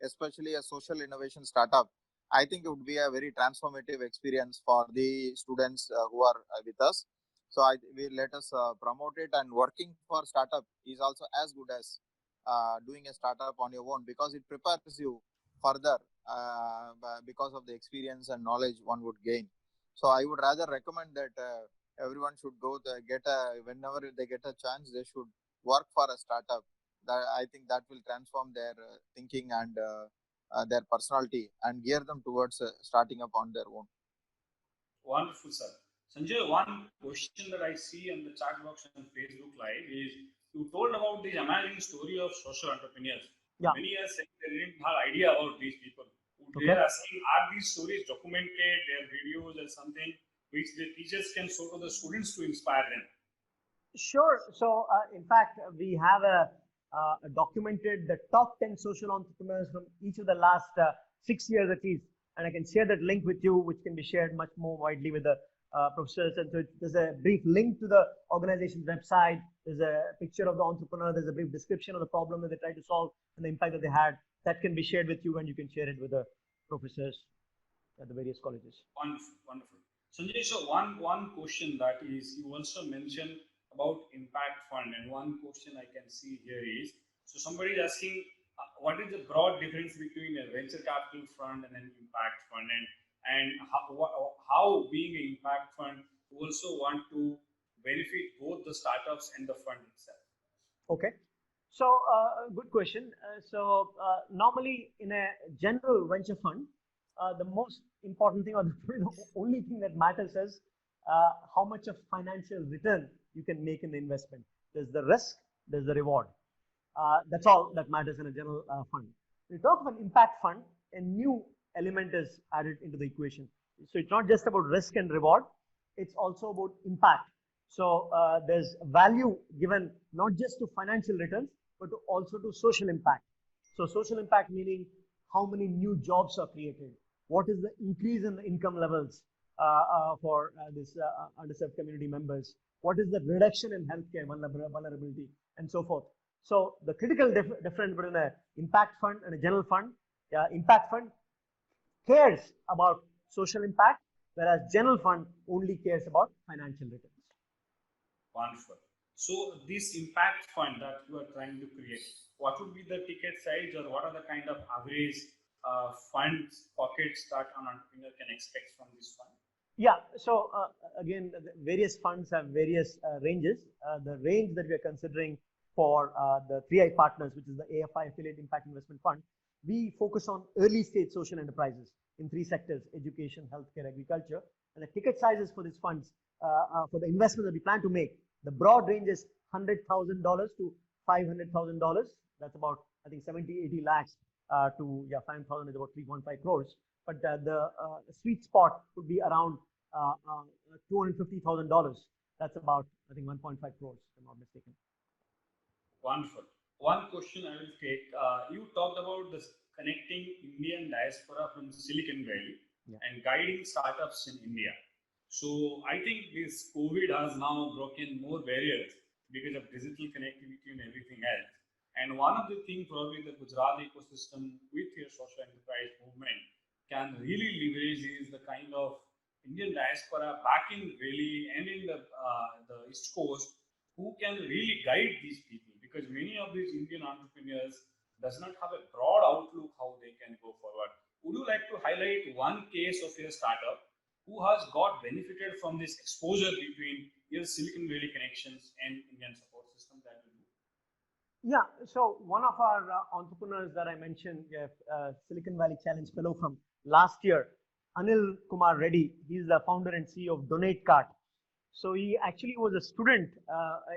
especially a social innovation startup, I think it would be a very transformative experience for the students who are with us. So we let us promote it, and working for startup is also as good as doing a startup on your own, because it prepares you further because of the experience and knowledge one would gain. So I would rather recommend that everyone should go whenever they get a chance, they should work for a startup. I think that will transform their thinking and their personality and gear them towards starting up on their own. Wonderful, sir. Sanjay, one question that I see in the chat box on Facebook Live is you told about this amazing story of social entrepreneurs. Yeah. Many are saying they didn't have idea about these people. They Okay. are asking, are these stories documented, their videos or something which the teachers can show to the students to inspire them? Sure. So, in fact, we have documented the top 10 social entrepreneurs from each of the last 6 years at least. And I can share that link with you, which can be shared much more widely with the professors. And so there's a brief link to the organization's website. There's a picture of the entrepreneur. There's a brief description of the problem that they tried to solve and the impact that they had. That can be shared with you, and you can share it with the professors at the various colleges. Wonderful, wonderful. Sanjay, so one question that is, you also mentioned about impact fund, and one question I can see here is, so somebody is asking, what is the broad difference between a venture capital fund and an impact fund, and how being an impact fund you also want to benefit both the startups and the fund itself? Okay. So, good question. Normally in a general venture fund, the most important thing, or the only thing that matters is how much of financial return you can make in the investment. There's the risk, there's the reward. That's all that matters in a general fund. When you talk of an impact fund, a new element is added into the equation. So it's not just about risk and reward, it's also about impact. So there's value given not just to financial returns, but also to social impact. So social impact meaning how many new jobs are created, what is the increase in the income levels for this underserved community members, what is the reduction in healthcare vulnerability, and so forth. So the critical difference between an impact fund and a general fund, impact fund cares about social impact, whereas general fund only cares about financial returns. Wonderful. So this impact fund that you are trying to create, what would be the ticket size, or what are the kind of average funds pockets that an entrepreneur can expect from this fund? Yeah. So again, various funds have various ranges. The range that we are considering for the 3I partners, which is the AFI Affiliate Impact Investment Fund, we focus on early stage social enterprises in 3 sectors: education, healthcare, agriculture. And the ticket sizes for these funds, for the investment that we plan to make, the broad range is $100,000 to $500,000. That's about, I think, 70-80 lakhs to 5,000 is about 3.5 crores. But the sweet spot would be around $250,000. That's about, I think, 1.5 crores, if I'm not mistaken. Wonderful. One question I will take. You talked about this connecting Indian diaspora from Silicon Valley and guiding startups in India. So I think this COVID has now broken more barriers because of digital connectivity and everything else. And one of the things probably the Gujarat ecosystem with your social enterprise movement can really leverage is the kind of Indian diaspora back in Delhi and in the East Coast who can really guide these people, because many of these Indian entrepreneurs does not have a broad outlook how they can go forward. Would you like to highlight one case of your startup who has got benefited from this exposure between your Silicon Valley connections and Indian support system that you do? Yeah, so one of our entrepreneurs that I mentioned, Silicon Valley Challenge Fellow from last year, Anil Kumar Reddy, he's the founder and CEO of Donate Cart. So he actually was a student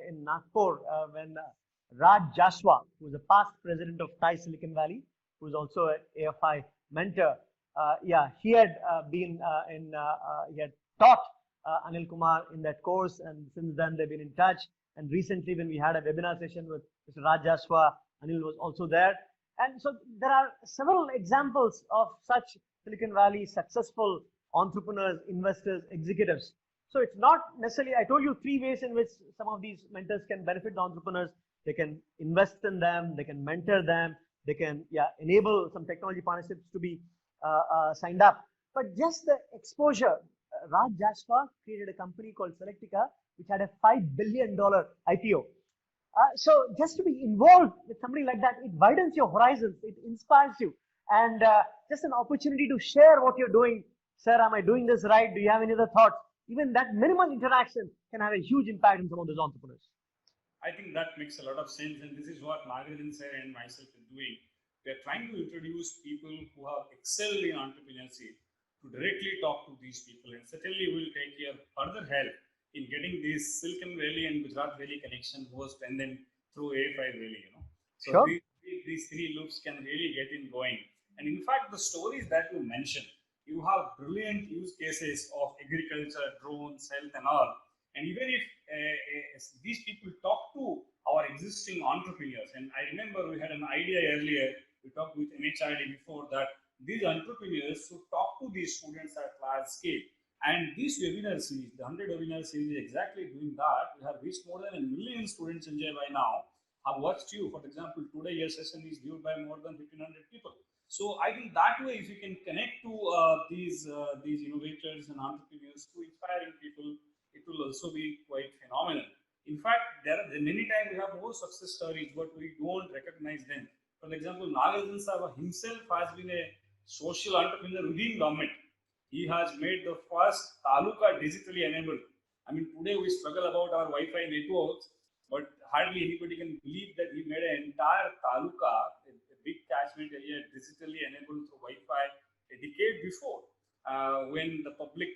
in Nagpur when Raj Jaswa, who was a past president of Thai Silicon Valley, who was also an AFI mentor. He had he had taught Anil Kumar in that course, and since then they've been in touch. And recently, when we had a webinar session with Mr. Raj Jaswa, Anil was also there. And so there are several examples of such Silicon Valley successful entrepreneurs, investors, executives. So it's not necessarily, I told you 3 ways in which some of these mentors can benefit the entrepreneurs. They can invest in them, they can mentor them, they can enable some technology partnerships to be signed up. But just the exposure, Raj Jaswa created a company called Selectica, which had a $5 billion IPO. So just to be involved with somebody like that, it widens your horizons, it inspires you. and just an opportunity to share what you're doing. Sir, am I doing this right? Do you have any other thoughts? Even that minimal interaction can have a huge impact on some of those entrepreneurs. I think that makes a lot of sense, and this is what Nagarjan sir and myself is doing. We are trying to introduce people who have excelled in entrepreneurship to directly talk to these people, and certainly will take your further help in getting this Silicon Valley and Gujarat Valley connection more strengthened through AFI Valley. So Sure. these three loops can really get in going. And in fact, the stories that you mentioned, you have brilliant use cases of agriculture, drones, health, and all. And even if these people talk to our existing entrepreneurs, and I remember we had an idea earlier, we talked with MHRD before that these entrepreneurs should talk to these students at large scale. And this webinar series, the 100 webinar series, is exactly doing that. We have reached more than 1 million students in India by now. Have watched you. For example, today your session is viewed by more than 1,500 people. So I think that way, if you can connect to these innovators and entrepreneurs to inspiring people, it will also be quite phenomenal. In fact, there are many times we have more success stories, but we don't recognize them. For example, Nagarjun Sahib himself has been a social entrepreneur within government. He has made the first taluka digitally enabled. I mean, today we struggle about our Wi-Fi networks, but hardly anybody can believe that he made an entire taluka, a big catchment area, digitally enabled through Wi-Fi a decade before, when the public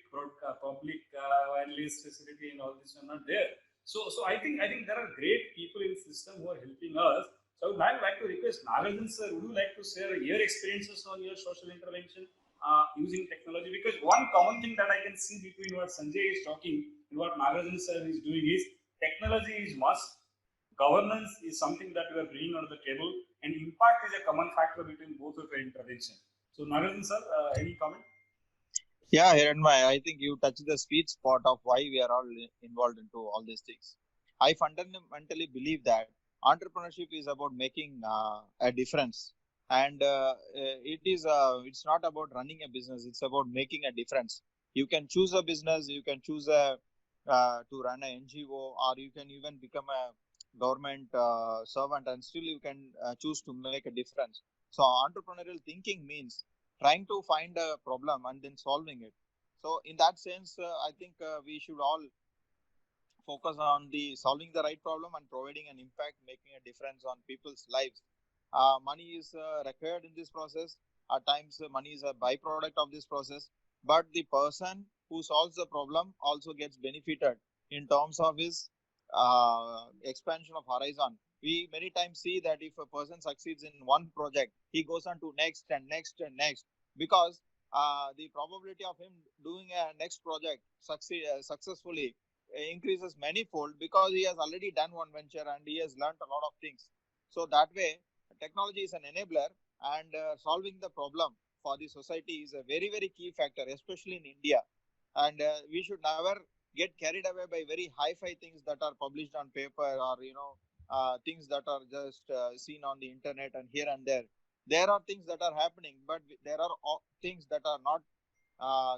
wireless facility and all this are not there. So I think there are great people in the system who are helping us. So I would like to request Nagarjun sir, would you like to share your experiences on your social intervention using technology? Because one common thing that I can see between what Sanjay is talking and what Nagarjun sir is doing is technology is must, governance is something that we are bringing on the table, and impact is a common factor between both of your intervention. So Nagarjun sir, any comment? Yeah, Hiranmay, I think you touched the sweet spot of why we are all involved into all these things. I fundamentally believe that entrepreneurship is about making a difference, and it's not about running a business. It's about making a difference. You can choose a business, you can choose a to run an NGO, or you can even become a government servant, and still you can choose to make a difference. So entrepreneurial thinking means trying to find a problem and then solving it. So in that sense, I think we should all focus on the solving the right problem and providing an impact, making a difference on people's lives. Money is required in this process. At times, money is a byproduct of this process, but the person who solves the problem also gets benefited in terms of his expansion of horizon. We many times see that if a person succeeds in one project, he goes on to next and next and next, because the probability of him doing a next project successfully increases manifold, because he has already done one venture and he has learned a lot of things. So that way, technology is an enabler, and solving the problem for the society is a very, very key factor, especially in India. And we should never get carried away by very hi-fi things that are published on paper, or things that are just seen on the internet and here and there. There are things that are happening, but there are things that are not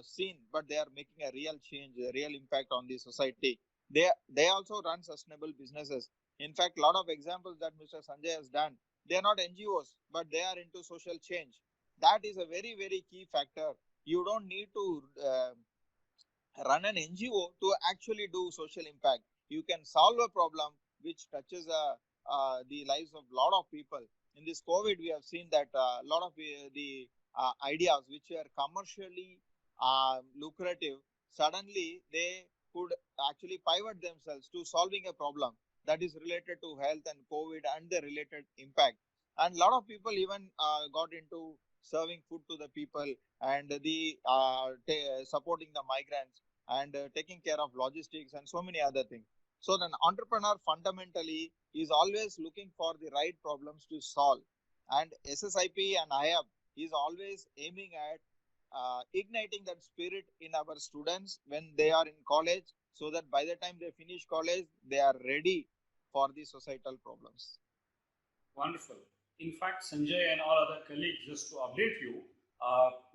seen, but they are making a real change, a real impact on the society. They also run sustainable businesses. In fact, a lot of examples that Mr. Sanjay has done, they are not NGOs, but they are into social change. That is a very, very key factor. You don't need to run an NGO to actually do social impact. You can solve a problem which touches the lives of a lot of people. In this COVID, we have seen that a lot of the ideas which are commercially lucrative, suddenly they could actually pivot themselves to solving a problem that is related to health and COVID and the related impact. And a lot of people even got into serving food to the people, and the supporting the migrants, and taking care of logistics and so many other things. So an entrepreneur fundamentally is always looking for the right problems to solve. And SSIP and iHub is always aiming at igniting that spirit in our students when they are in college, so that by the time they finish college, they are ready for the societal problems. Wonderful. In fact, Sanjay and all other colleagues, just to update you,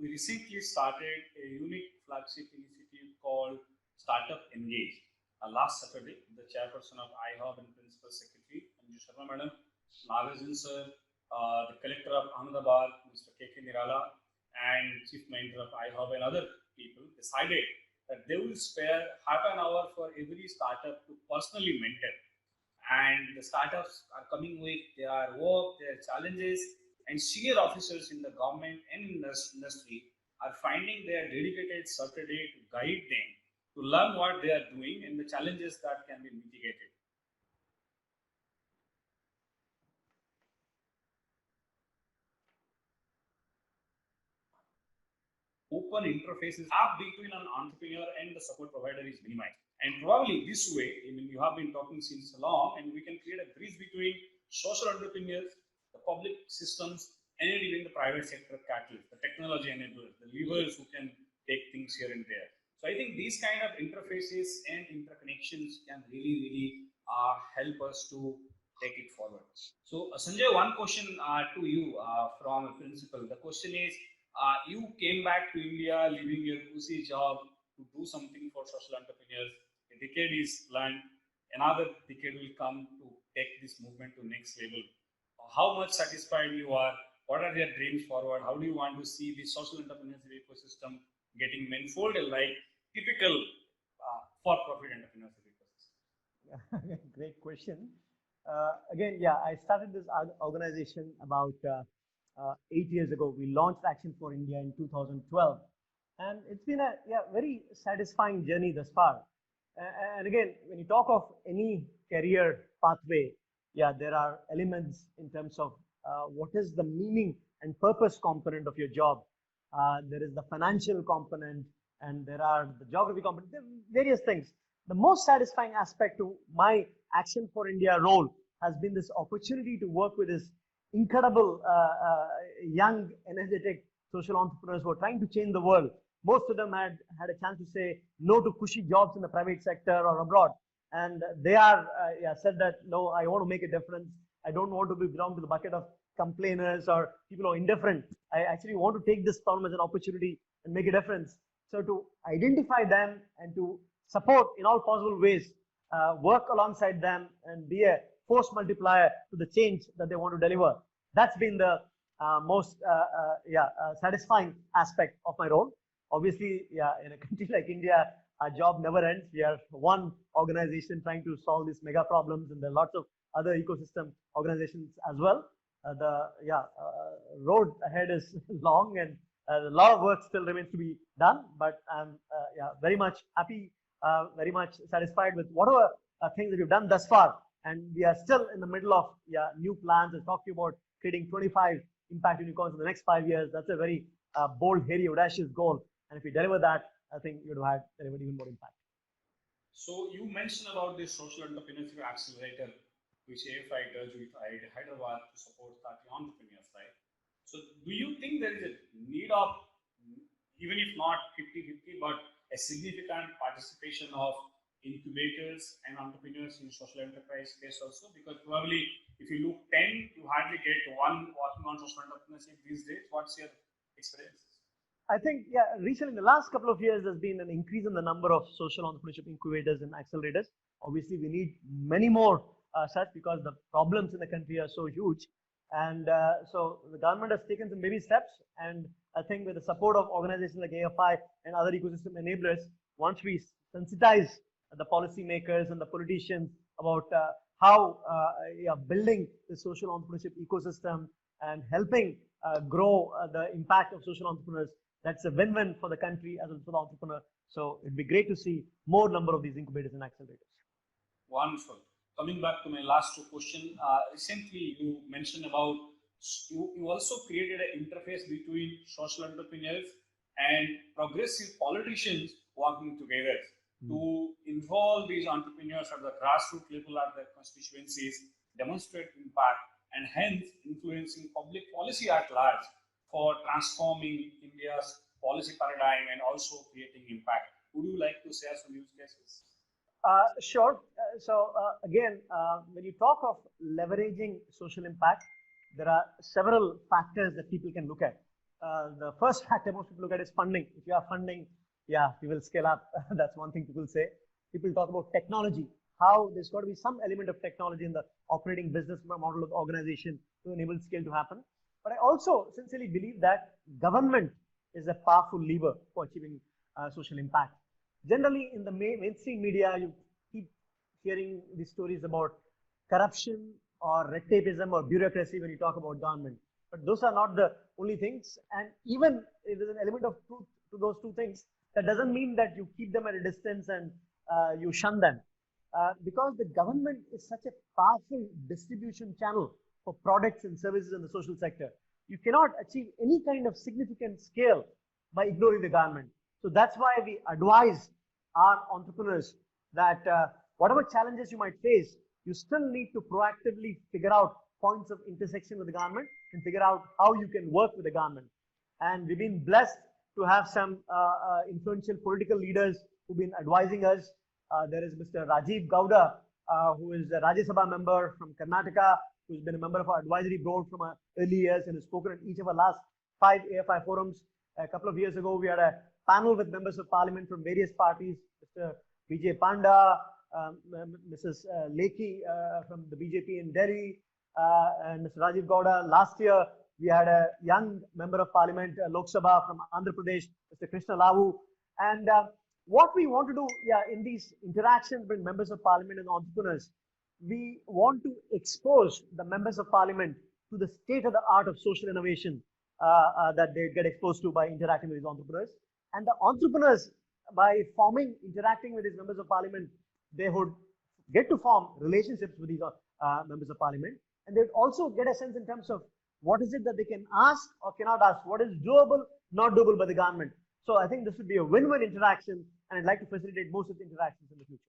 we recently started a unique flagship initiative called Startup Engage. Last Saturday, the chairperson of iHub and principal secretary, Anju Sharma madam, Nagarjun sir, the collector of Ahmedabad, Mr. K.K. Nirala, and chief manager of iHub and other people decided that they will spare half an hour for every startup to personally mentor. And the startups are coming with their work, their challenges, and senior officers in the government and industry are finding their dedicated Saturday to guide them to learn what they are doing and the challenges that can be mitigated. Open interfaces are between an entrepreneur and the support provider is minimized. And probably this way, I mean, you have been talking since long, and we can create a bridge between social entrepreneurs, the public systems, and even the private sector catalysts, the technology enablers, the levers who can take things here and there. So I think these kind of interfaces and interconnections can really help us to take it forward. So Sanjay, one question to you from a principal. The question is, you came back to India, leaving your cushy job to do something for social entrepreneurs. A decade is learned, another decade will come to take this movement to next level. How much satisfied you are? What are your dreams forward? How do you want to see the social entrepreneurship ecosystem getting manifolded like typical for-profit entrepreneurship ecosystem? Great question. Again, yeah, I started this organization about 8 years ago. We launched Action for India in 2012, and it's been a very satisfying journey thus far. And again, when you talk of any career pathway, yeah, there are elements in terms of what is the meaning and purpose component of your job. There is the financial component, and there are the geography component, various things. The most satisfying aspect to my Action for India role has been this opportunity to work with this incredible young, energetic social entrepreneurs who are trying to change the world. Most of them had a chance to say no to cushy jobs in the private sector or abroad, and they are said that no, I want to make a difference. I don't want to belong to the bucket of complainers or people who are indifferent. I actually want to take this problem as an opportunity and make a difference. So to identify them and to support in all possible ways, work alongside them and be a force multiplier to the change that they want to deliver. That's been the most satisfying aspect of my role. Obviously, yeah, in a country like India, our job never ends. We are one organization trying to solve these mega problems, and there are lots of other ecosystem organizations as well. The road ahead is long, and a lot of work still remains to be done. But I'm very much happy, very much satisfied with whatever things that we've done thus far. And we are still in the middle of new plans. I talked to you about creating 25 impact unicorns in the next 5 years. That's a very bold, hairy, audacious goal. And if we deliver that, I think you would have delivered even more impact. So you mentioned about this social entrepreneurship accelerator, which AFI does with Hyderabad to support 30 entrepreneurs, right? So do you think there is a need of, even if not 50-50, but a significant participation of incubators and entrepreneurs in social enterprise space also? Because probably if you look 10, you hardly get one working on social entrepreneurship these days. What's your experience? I think, recently in the last couple of years, there's been an increase in the number of social entrepreneurship incubators and accelerators. Obviously, we need many more such because the problems in the country are so huge. And so the government has taken some baby steps. And I think with the support of organizations like AFI and other ecosystem enablers, once we sensitize the policymakers and the politicians about how building the social entrepreneurship ecosystem and helping grow the impact of social entrepreneurs, that's a win-win for the country as well as for the entrepreneur. So it'd be great to see more number of these incubators and accelerators. Wonderful. Coming back to my last two questions, recently you mentioned about you also created an interface between social entrepreneurs and progressive politicians working together to involve these entrepreneurs at the grassroots level at their constituencies, demonstrate impact, and hence influencing public policy at large for transforming India's policy paradigm and also creating impact. Would you like to share some use cases? Sure. Again, when you talk of leveraging social impact, there are several factors that people can look at. The first factor most people look at is funding. If you have funding, we will scale up. That's one thing people say. People talk about technology. how there's got to be some element of technology in the operating business model of the organization to enable scale to happen. But I also sincerely believe that government is a powerful lever for achieving social impact. Generally, in the mainstream media, you keep hearing these stories about corruption or red tapeism or bureaucracy when you talk about government. But those are not the only things. And even if there's an element of truth to those two things, that doesn't mean that you keep them at a distance and you shun them. Because the government is such a powerful distribution channel for products and services in the social sector. You cannot achieve any kind of significant scale by ignoring the government. So that's why we advise our entrepreneurs that whatever challenges you might face, you still need to proactively figure out points of intersection with the government and figure out how you can work with the government. And we've been blessed to have some influential political leaders who've been advising us. There is Mr. Rajiv Gowda, who is a Rajya Sabha member from Karnataka, who's been a member of our advisory board from our early years and has spoken at each of our last 5 AFI forums. A couple of years ago, we had a panel with members of parliament from various parties, Mr. Vijay Panda, Mrs. Lekhi from the BJP in Delhi, and Mr. Rajiv Gowda. Last year, we had a young member of parliament, Lok Sabha from Andhra Pradesh, Mr. Krishna Lavu. And what we want to do, in these interactions with members of parliament and entrepreneurs, we want to expose the members of parliament to the state of the art of social innovation that they get exposed to by interacting with these entrepreneurs. And the entrepreneurs, by interacting with these members of parliament, they would get to form relationships with these members of parliament. And they would also get a sense in terms of what is it that they can ask or cannot ask, what is doable, not doable by the government. So I think this would be a win-win interaction, and I'd like to facilitate most of the interactions in the future.